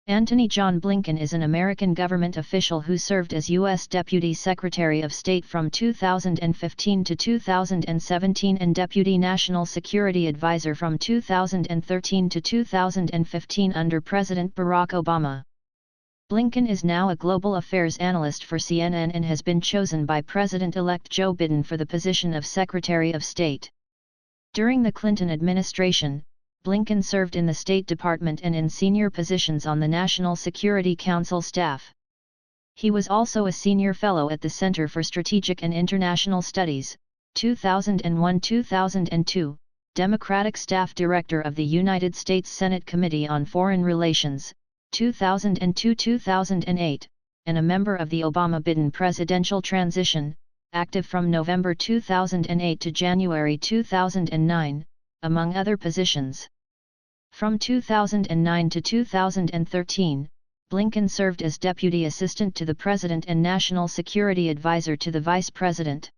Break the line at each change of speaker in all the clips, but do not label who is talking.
Antony John Blinken is an American government official who served as U.S. Deputy Secretary of State from 2015 to 2017 and Deputy National Security Advisor from 2013 to 2015 under President Barack Obama. Blinken is now a global affairs analyst for CNN and has been chosen by President-elect Joe Biden for the position of Secretary of State. During the Clinton administration, Blinken served in the State Department and in senior positions on the National Security Council staff. He was also a senior fellow at the Center for Strategic and International Studies, 2001-2002, Democratic Staff Director of the United States Senate Committee on Foreign Relations, 2002-2008, and a member of the Obama-Biden presidential transition, active from November 2008 to January 2009, among other positions. From 2009 to 2013, Blinken served as Deputy Assistant to the President and National Security Advisor to the Vice President.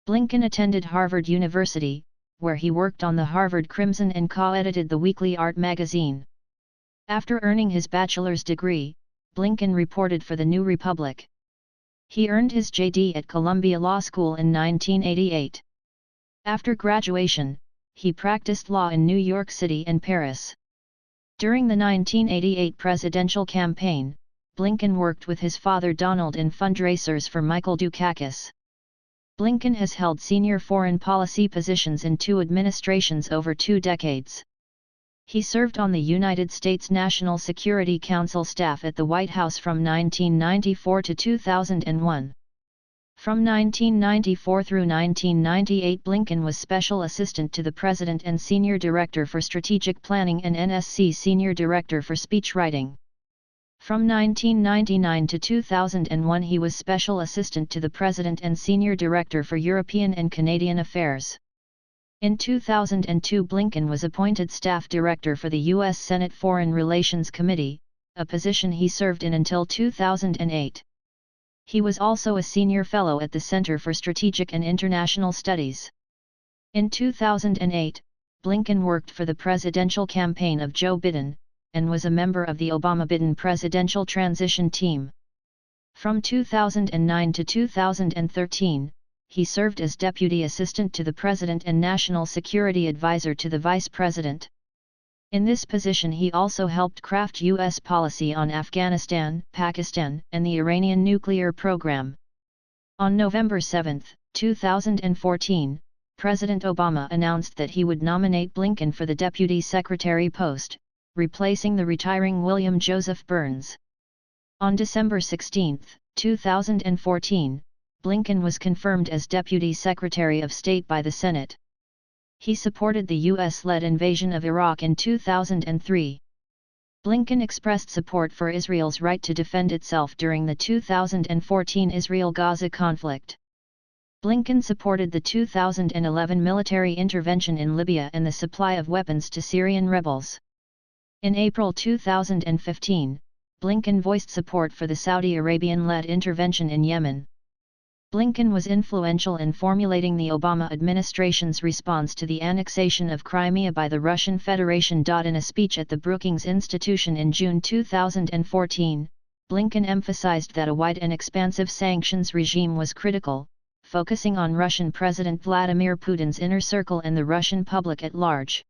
Blinken attended Harvard University, where he worked on the Harvard Crimson and co-edited the weekly art magazine. After earning his bachelor's degree, Blinken reported for the New Republic. He earned his JD at Columbia Law School in 1988. After graduation, he practiced law in New York City and Paris. During the 1988 presidential campaign, Blinken worked with his father Donald in fundraisers for Michael Dukakis. Blinken has held senior foreign policy positions in two administrations over 2 decades. He served on the United States National Security Council staff at the White House from 1994 to 2001. From 1994 through 1998, Blinken was Special Assistant to the President and Senior Director for Strategic Planning and NSC Senior Director for Speechwriting. From 1999 to 2001 he was Special Assistant to the President and Senior Director for European and Canadian Affairs. In 2002 Blinken was appointed Staff Director for the U.S. Senate Foreign Relations Committee, a position he served in until 2008. He was also a senior fellow at the Center for Strategic and International Studies. In 2008, Blinken worked for the presidential campaign of Joe Biden, and was a member of the Obama-Biden presidential transition team. From 2009 to 2013, he served as Deputy Assistant to the President and National Security Advisor to the Vice President. In this position he also helped craft U.S. policy on Afghanistan, Pakistan, and the Iranian nuclear program. On November 7, 2014, President Obama announced that he would nominate Blinken for the Deputy Secretary post, replacing the retiring William Joseph Burns. On December 16, 2014, Blinken was confirmed as Deputy Secretary of State by the Senate. He supported the U.S.-led invasion of Iraq in 2003. Blinken expressed support for Israel's right to defend itself during the 2014 Israel-Gaza conflict. Blinken supported the 2011 military intervention in Libya and the supply of weapons to Syrian rebels. In April 2015, Blinken voiced support for the Saudi Arabian-led intervention in Yemen. Blinken was influential in formulating the Obama administration's response to the annexation of Crimea by the Russian Federation. In a speech at the Brookings Institution in June 2014, Blinken emphasized that a wide and expansive sanctions regime was critical, focusing on Russian President Vladimir Putin's inner circle and the Russian public at large.